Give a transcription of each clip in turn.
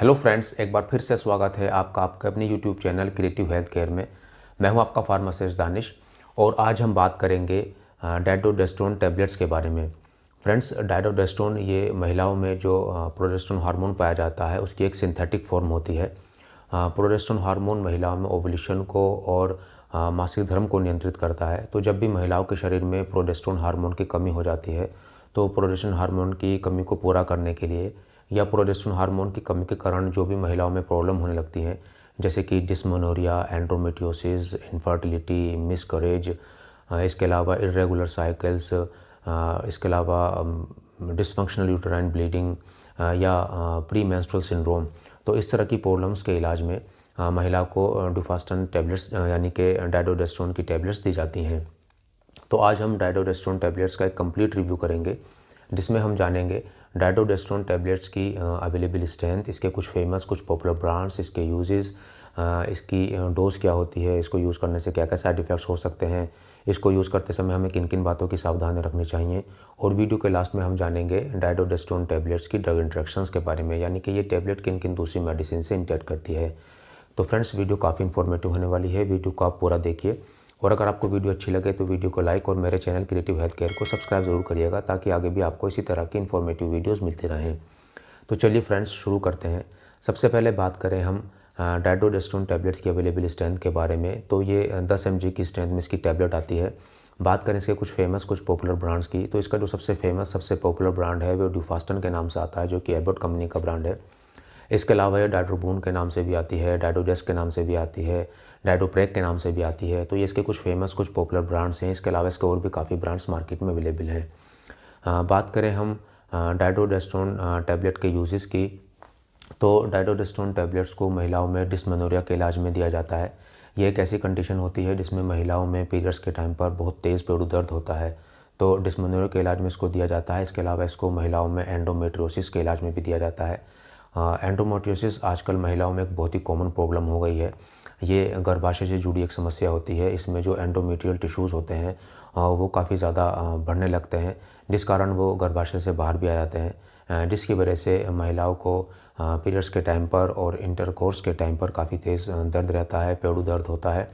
Hello friends, एक बार फिर से स्वागत है आपका आपके अपने YouTube channel Creative Health care में। मैं हूं आपका फार्मासिस्ट दानिश और आज हम बात करेंगे डाइडोडेस्ट्रोन टैबलेट्स के बारे में। फ्रेंड्स, डाइडोडेस्ट्रोन ये महिलाओं में जो प्रोजेस्टेरोन हार्मोन पाया जाता है उसकी एक सिंथेटिक फॉर्म होती है। प्रोजेस्टेरोन हार्मोन महिलाओं में ओवुलेशन को और मासिक धर्म को नियंत्रित करता है। तो जब भी महिलाओं के शरीर में प्रोजेस्टेरोन हार्मोन की कमी हो जाती है तो प्रोजेस्टेरोन हार्मोन की कमी को पूरा करने के लिए या प्रोजेस्टेरोन हार्मोन की कमी के कारण जो भी महिलाओं में प्रॉब्लम होने लगती हैं, जैसे कि डिस्मेनोरिया, एंड्रोमेट्रियोसिस, इनफर्टिलिटी, मिसकैरेज, इसके अलावा इर्रेगुलर साइकिल्स, इसके अलावा डिसफंक्शनल यूटेराइन ब्लीडिंग या प्री मेंस्ट्रुअल सिंड्रोम, तो इस तरह की प्रॉब्लम्स के इलाज में महिला को डुफास्टन टैबलेट्स यानी कि डाइडोडेस्ट्रोन की टैबलेट्स दी जाती हैं। तो आज हम डाइडोडेस्ट्रोन टैबलेट्स का एक कंप्लीट रिव्यू करेंगे, जिसमें हम जानेंगे डाइडोडेस्ट्रोन टैबलेट्स की अवेलेबल स्ट्रेंथ, इसके कुछ फेमस कुछ पॉपुलर ब्रांड्स, इसके यूजेस, इसकी डोज क्या होती है, इसको यूज़ करने से क्या क्या साइड इफ़ेक्ट्स हो सकते हैं, इसको यूज़ करते समय हमें किन किन बातों की सावधानी रखनी चाहिए। और वीडियो के लास्ट में हम जानेंगे डाइडोडेस्ट्रोन टैबलेट्स की ड्रग इंटरेक्शंस के बारे में, यानी कि ये टैबलेट किन किन दूसरी मेडिसिन से इंटरेक्ट करती है। तो फ्रेंड्स, वीडियो काफ़ी इन्फॉर्मेटिव होने वाली है, वीडियो को आप पूरा देखिए। और अगर आपको वीडियो अच्छी लगे तो वीडियो को लाइक और मेरे चैनल क्रिएटिव हेल्थ केयर को सब्सक्राइब ज़रूर करिएगा, ताकि आगे भी आपको इसी तरह की इन्फॉर्मेटिव वीडियोस मिलती रहें। तो चलिए फ्रेंड्स, शुरू करते हैं। सबसे पहले बात करें हम डाइडोडेस्ट्रोन टैबलेट्स की अवेलेबल स्ट्रेंथ के बारे में, तो ये 10 mg की स्ट्रेंथ में इसकी टैबलेट आती है। बात करें इसके कुछ फेमस कुछ पॉपुलर ब्रांड्स की, तो इसका जो सबसे फेमस सबसे पॉपुलर ब्रांड है वो डुफास्टन के नाम से आता है, जो कि एबॉट कंपनी का ब्रांड है। इसके अलावा ये डाइड्रोबून के नाम से भी आती है, डाइडोडेस्क के नाम से भी आती है, डाइडोप्रेक के नाम से भी आती है। तो ये इसके कुछ फेमस कुछ पॉपुलर ब्रांड्स हैं। इसके अलावा इसके और भी काफ़ी ब्रांड्स मार्केट में अवेलेबल हैं। बात करें हम डाइडोडेस्ट्रोन टैबलेट के यूजेस की, तो डाइडोडेस्ट्रोन टैबलेट्स को महिलाओं में डिस्मेनोरिया के इलाज में दिया जाता है। ये एक ऐसी कंडीशन होती है जिसमें महिलाओं में पीरियड्स के टाइम पर बहुत तेज़ पेड़ू दर्द होता है, तो डिस्मेनोरिया के इलाज में इसको दिया जाता है। इसके अलावा इसको महिलाओं में एंडोमेट्रियोसिस के इलाज में भी दिया जाता है। एंडोमेट्रियोसिस आजकल महिलाओं में एक बहुत ही कॉमन प्रॉब्लम हो गई है। ये गर्भाशय से जुड़ी एक समस्या होती है। इसमें जो एंडोमेट्रियल टिश्यूज़ होते हैं वो काफ़ी ज़्यादा बढ़ने लगते हैं, जिस कारण वो गर्भाशय से बाहर भी आ जाते हैं, जिसकी वजह से महिलाओं को पीरियड्स के टाइम पर और इंटरकोर्स के टाइम पर काफ़ी तेज़ दर्द रहता है, पेड़ू दर्द होता है।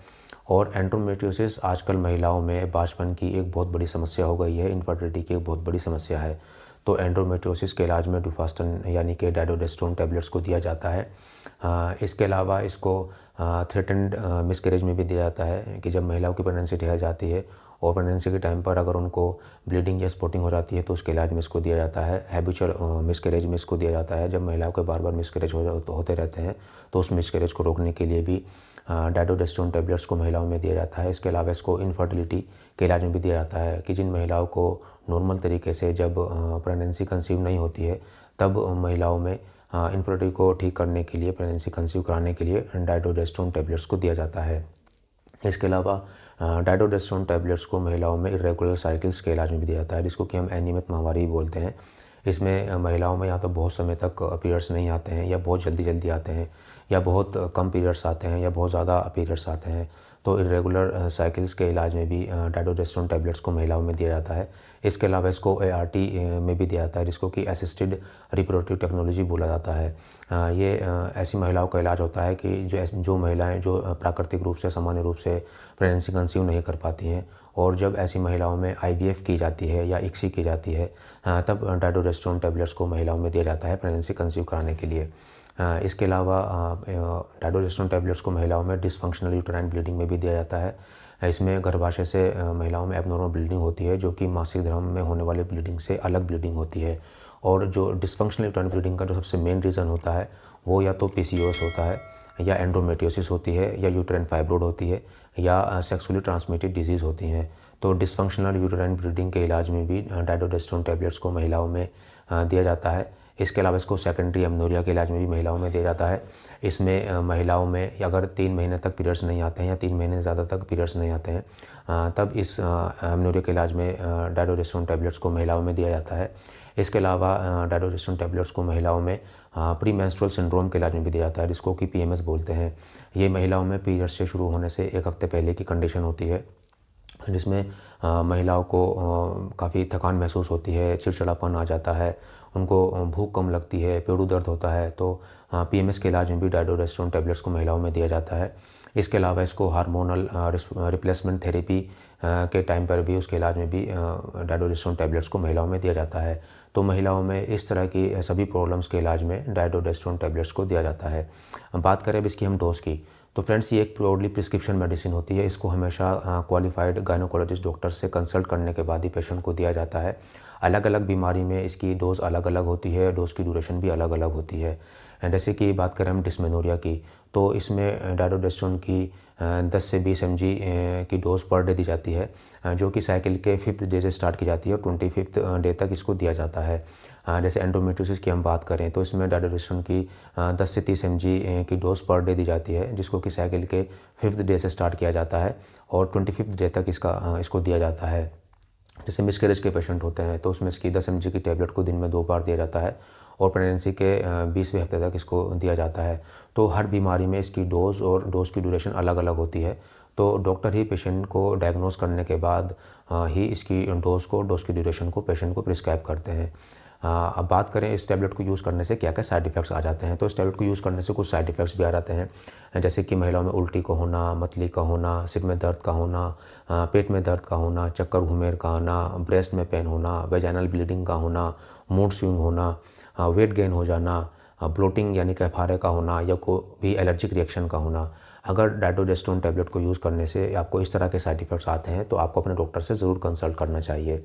और एंडोमेट्रियोसिस आजकल महिलाओं में बांझपन की एक बहुत बड़ी समस्या हो गई है, इनफर्टिलिटी की एक बहुत बड़ी समस्या है। तो एंडोमेट्रियोसिस के इलाज में डुफास्टन यानी कि डाइडोडेस्ट्रोन टैबलेट्स को दिया जाता है। इसके अलावा इसको थ्रेटेंड मिसकैरेज में भी दिया जाता है, कि जब महिलाओं की प्रेगनेंसी ठहर जाती है और प्रेगनेंसी के टाइम पर अगर उनको ब्लीडिंग या स्पॉटिंग हो जाती है तो उसके इलाज में इसको दिया जाता है। हैबिचुअल मिसकैरेज में इसको दिया जाता है, जब महिलाओं के बार बार मिसकैरेज होते रहते हैं तो उस मिसकैरेज को रोकने के लिए भी डाइडोडेस्ट्रोन टैबलेट्स को महिलाओं में दिया जाता है। इसके अलावा इसको इनफर्टिलिटी के इलाज में भी दिया जाता है, कि जिन महिलाओं को नॉर्मल तरीके से जब प्रेगनेंसी कंसीव नहीं होती है, तब महिलाओं में इनफर्टिलिटी को ठीक करने के लिए, प्रेगनेंसी कंसीव कराने के लिए डाइडोडेस्ट्रोन टैबलेट्स को दिया जाता है। इसके अलावा डाइडोडेस्ट्रोन टैबलेट्स को महिलाओं में इर्रेगुलर साइकिल्स के इलाज में भी दिया जाता है, जिसको कि हम अनियमित माहवारी बोलते हैं। इसमें महिलाओं में या तो बहुत समय तक पीरियड्स नहीं आते हैं, या बहुत जल्दी जल्दी आते हैं, या बहुत कम पीरियड्स आते हैं, या बहुत ज़्यादा पीरियड्स आते हैं। तो इर्रेगुलर साइकिल्स के इलाज में भी डाइडोडेस्ट्रोन टैबलेट्स को महिलाओं में दिया जाता है। इसके अलावा इसको ART में भी दिया जाता है, जिसको कि असिस्टेड रिप्रोडक्टिव टेक्नोलॉजी बोला जाता है। ये ऐसी महिलाओं का इलाज होता है कि जो महिलाएं जो प्राकृतिक रूप से सामान्य रूप से प्रेगनेंसी कंसीव नहीं कर पाती हैं, और जब ऐसी महिलाओं में IVF की जाती है या ICSI की जाती है, तब डाइडोडेस्ट्रोन टैबलेट्स को महिलाओं में दिया जाता है प्रेगनेंसी कंसीव कराने के लिए। इसके अलावा डाइडोडेस्ट्रोन टैबलेट्स को महिलाओं में डिसफंक्शनल यूटेराइन ब्लीडिंग में भी दिया जाता है। इसमें गर्भाशय से महिलाओं में एबनॉर्मल ब्लीडिंग होती है, जो कि मासिक धर्म में होने वाले ब्लीडिंग से अलग ब्लीडिंग होती है। और जो डिसफंक्शनल यूटेराइन ब्लीडिंग का जो सबसे मेन रीज़न होता है वो या तो PCOS होता है, या एंडोमेट्रियोसिस होती है, या यूटेराइन फाइब्रोड होती है, या सेक्सुअली ट्रांसमिटेड डिजीज़ होती हैं। तो डिसफंक्शनल यूटेराइन ब्लीडिंग के इलाज में भी डाइडोडेस्ट्रोन टैबलेट्स को महिलाओं में दिया जाता है। इसके अलावा इसको सेकेंडरी एमेनोरिया के इलाज में भी महिलाओं में दिया जाता है। इसमें महिलाओं में अगर 3 महीने तक पीरियड्स नहीं आते हैं, या 3 महीने से ज़्यादा तक पीरियड्स नहीं आते हैं, तब इस एमेनोरिया के इलाज में डाइडोडेस्ट्रोन टैबलेट्स को महिलाओं में दिया जाता है। इसके अलावा डाइडोडेस्ट्रोन टैबलेट्स को महिलाओं में प्री मेंस्ट्रुअल सिंड्रोम के इलाज में भी दिया जाता है, जिसको कि PMS बोलते हैं। ये महिलाओं में पीरियड्स से शुरू होने से 1 हफ्ते पहले की कंडीशन होती है, जिसमें महिलाओं को काफ़ी थकान महसूस होती है, चिड़चिड़ापन आ जाता है, उनको भूख कम लगती है, पेड़ू दर्द होता है, तो PMS के इलाज में भी डायडोडेस्ट्रोन टैबलेट्स को महिलाओं में दिया जाता है। इसके अलावा इसको हार्मोनल रिप्लेसमेंट थेरेपी के टाइम पर भी उसके इलाज में भी डायडोडेस्ट्रोन टैबलेट्स को महिलाओं में दिया जाता है। तो महिलाओं में इस तरह की सभी प्रॉब्लम्स के इलाज में डायडोडेस्ट्रोन टैबलेट्स को दिया जाता है। बात करें अब इसकी हम डोज की, तो फ्रेंड्स ये एक प्योरली प्रिस्क्रिप्शन मेडिसिन होती है। इसको हमेशा क्वालिफाइड गायनोकोलॉजिस्ट डॉक्टर से कंसल्ट करने के बाद ही पेशेंट को दिया जाता है। अलग अलग बीमारी में इसकी डोज़ अलग अलग होती है, डोज़ की ड्यूरेशन भी अलग अलग होती है। जैसे कि बात करें हम डिस्मेनोरिया की, तो इसमें डायडोडेस्ट्रोन की 10 से 20 mg की डोज़ पर डे दी जाती है, जो कि साइकिल के 5th डे से स्टार्ट की जाती है और 25th डे तक इसको दिया जाता है। जैसे एंडोमेट्रियोसिस की हम बात करें तो इसमें डायडोडेस्ट्रोन की 10 से 30 mg की डोज़ पर डे दी जाती है, जिसको कि साइकिल के 5th डे से स्टार्ट किया जाता है और 25th डे तक इसको दिया जाता है। जैसे मिसकैरेज के पेशेंट होते हैं तो उसमें इसकी 10 mg की टैबलेट को दिन में 2 बार दिया जाता है और प्रेगनेंसी के 20वें हफ्ते तक इसको दिया जाता है। तो हर बीमारी में इसकी डोज़ और डोज़ की ड्यूरेशन अलग अलग होती है। तो डॉक्टर ही पेशेंट को डायग्नोस करने के बाद ही इसकी डोज़ की ड्यूरेशन को पेशेंट को प्रिस्क्राइब करते हैं। अब बात करें इस टैबलेट को यूज़ करने से क्या क्या साइड इफ़ेक्ट्स आ जाते हैं, तो इस टैबलेट को यूज़ करने से कुछ साइड इफ़ेक्ट्स भी आ जाते हैं, जैसे कि महिलाओं में उल्टी का होना, मतली का होना, सिर में दर्द का होना, पेट में दर्द का होना, चक्कर घुमेर का आना, ब्रेस्ट में पेन होना, वेजाइनल ब्लीडिंग का होना, मूड स्विंग होना, वेट गेन हो जाना, ब्लोटिंग यानी कि अफारे का होना या कोई भी एलर्जिक रिएक्शन का होना। अगर डायडोडेस्ट्रोन टैबलेट को यूज़ करने से आपको इस तरह के साइड इफ़ेक्ट्स आते हैं तो आपको अपने डॉक्टर से ज़रूर कंसल्ट करना चाहिए।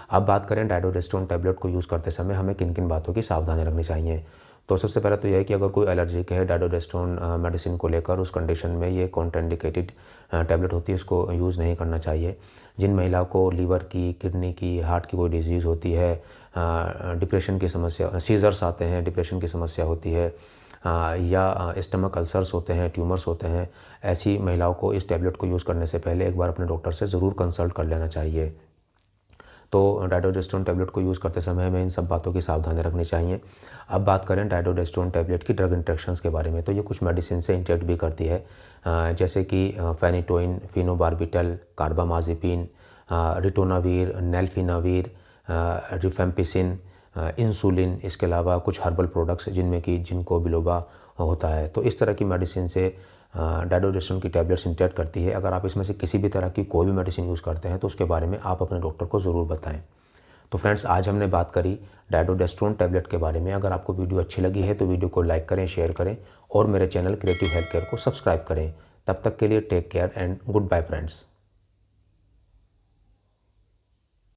अब बात करें डायडोडेस्ट्रोन टैबलेट को यूज़ करते समय हमें किन किन बातों की सावधानी रखनी चाहिए, तो सबसे पहले तो यह है कि अगर कोई एलर्जिक है डायडोडेस्ट्रोन मेडिसिन को लेकर, उस कंडीशन में ये कॉन्ट्राइंडिकेटेड टैबलेट होती है, इसको यूज़ नहीं करना चाहिए। जिन महिलाओं को लीवर की, किडनी की, हार्ट की कोई डिजीज़ होती है, डिप्रेशन की समस्या, सीजर्स आते हैं, डिप्रेशन की समस्या होती है, या स्टमक अल्सर्स होते हैं, ट्यूमर्स होते हैं, ऐसी महिलाओं को इस टैबलेट को यूज़ करने से पहले एक बार अपने डॉक्टर से ज़रूर कंसल्ट कर लेना चाहिए। तो डायडोडेस्ट्रोन टैबलेट को यूज़ करते समय हमें इन सब बातों की सावधानी रखनी चाहिए। अब बात करें डायडोडेस्ट्रोन टैबलेट की ड्रग इंटरेक्शंस के बारे में, तो ये कुछ मेडिसिन से इंटरेक्ट भी करती है, जैसे कि phenytoin, phenobarbital, carbamazepine, ritonavir, nelfinavir, rifampicin, insulin, इसके अलावा कुछ हर्बल प्रोडक्ट्स जिनमें कि जिंको बिलोबा होता है। तो इस तरह की मेडिसिन से डायडोडेस्ट्रोन की टैबलेट्स इंटरेक्ट करती है। अगर आप इसमें से किसी भी तरह की कोई भी मेडिसिन यूज़ करते हैं तो उसके बारे में आप अपने डॉक्टर को ज़रूर बताएं। तो फ्रेंड्स, आज हमने बात करी डायडोडेस्ट्रोन टैबलेट के बारे में। अगर आपको वीडियो अच्छी लगी है तो वीडियो को लाइक करें, शेयर करें और मेरे चैनल क्रिएटिव हेल्थ केयर को सब्सक्राइब करें। तब तक के लिए take care and goodbye friends.